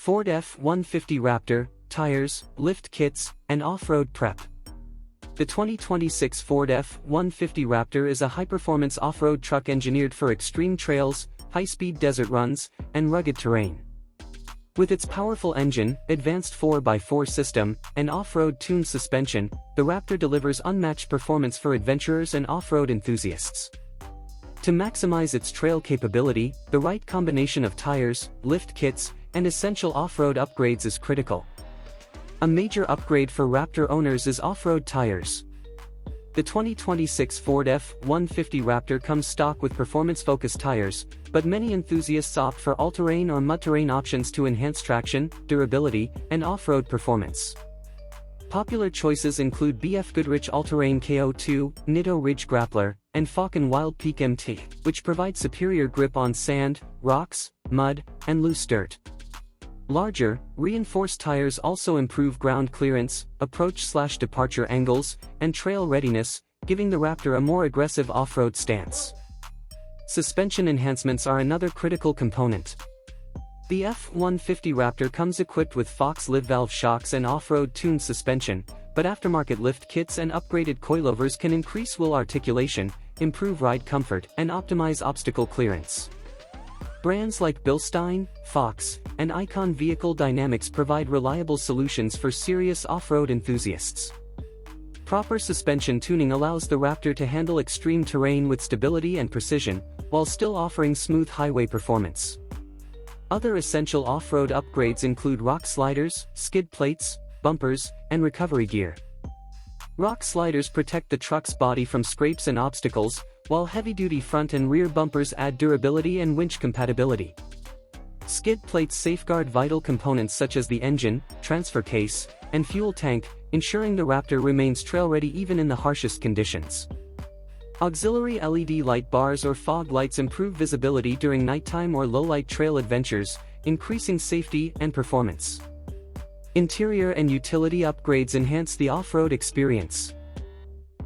Ford F-150 Raptor, tires, lift kits, and off-road prep. The 2026 Ford F-150 Raptor is a high-performance off-road truck engineered for extreme trails, high-speed desert runs, and rugged terrain. With its powerful engine, advanced 4x4 system, and off-road tuned suspension, the Raptor delivers unmatched performance for adventurers and off-road enthusiasts. To maximize its trail capability, the right combination of tires, lift kits, and essential off-road upgrades is critical. A major upgrade for Raptor owners is off-road tires. The 2026 Ford F-150 Raptor comes stock with performance-focused tires, but many enthusiasts opt for all-terrain or mud-terrain options to enhance traction, durability, and off-road performance. Popular choices include BF Goodrich All-Terrain KO2, Nitto Ridge Grappler, and Falken Wild Peak MT, which provide superior grip on sand, rocks, mud, and loose dirt. Larger, reinforced tires also improve ground clearance, approach/departure angles, and trail readiness, giving the Raptor a more aggressive off-road stance. Suspension enhancements are another critical component. The F-150 Raptor comes equipped with Fox live valve shocks and off-road tuned suspension, but aftermarket lift kits and upgraded coilovers can increase wheel articulation, improve ride comfort, and optimize obstacle clearance. Brands like Bilstein, Fox, and Icon Vehicle Dynamics provide reliable solutions for serious off-road enthusiasts. Proper suspension tuning allows the Raptor to handle extreme terrain with stability and precision, while still offering smooth highway performance. Other essential off-road upgrades include rock sliders, skid plates, bumpers, and recovery gear. Rock sliders protect the truck's body from scrapes and obstacles, while heavy-duty front and rear bumpers add durability and winch compatibility. Skid plates safeguard vital components such as the engine, transfer case, and fuel tank, ensuring the Raptor remains trail-ready even in the harshest conditions. Auxiliary LED light bars or fog lights improve visibility during nighttime or low-light trail adventures, increasing safety and performance. Interior and utility upgrades enhance the off-road experience.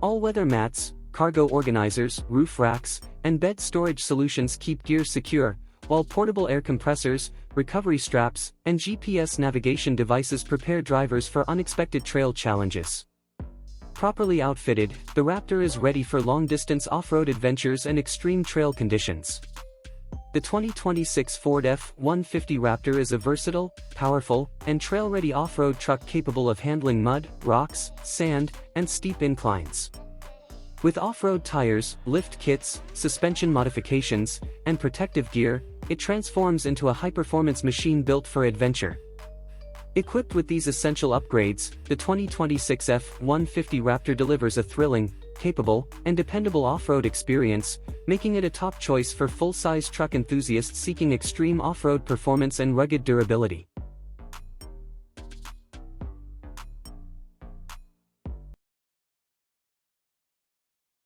All-weather mats, cargo organizers, roof racks, and bed storage solutions keep gear secure, while portable air compressors, recovery straps, and GPS navigation devices prepare drivers for unexpected trail challenges. Properly outfitted, the Raptor is ready for long-distance off-road adventures and extreme trail conditions. The 2026 Ford F-150 Raptor is a versatile, powerful, and trail-ready off-road truck capable of handling mud, rocks, sand, and steep inclines. With off-road tires, lift kits, suspension modifications, and protective gear, it transforms into a high-performance machine built for adventure. Equipped with these essential upgrades, the 2026 F-150 Raptor delivers a thrilling, capable, and dependable off-road experience, making it a top choice for full-size truck enthusiasts seeking extreme off-road performance and rugged durability.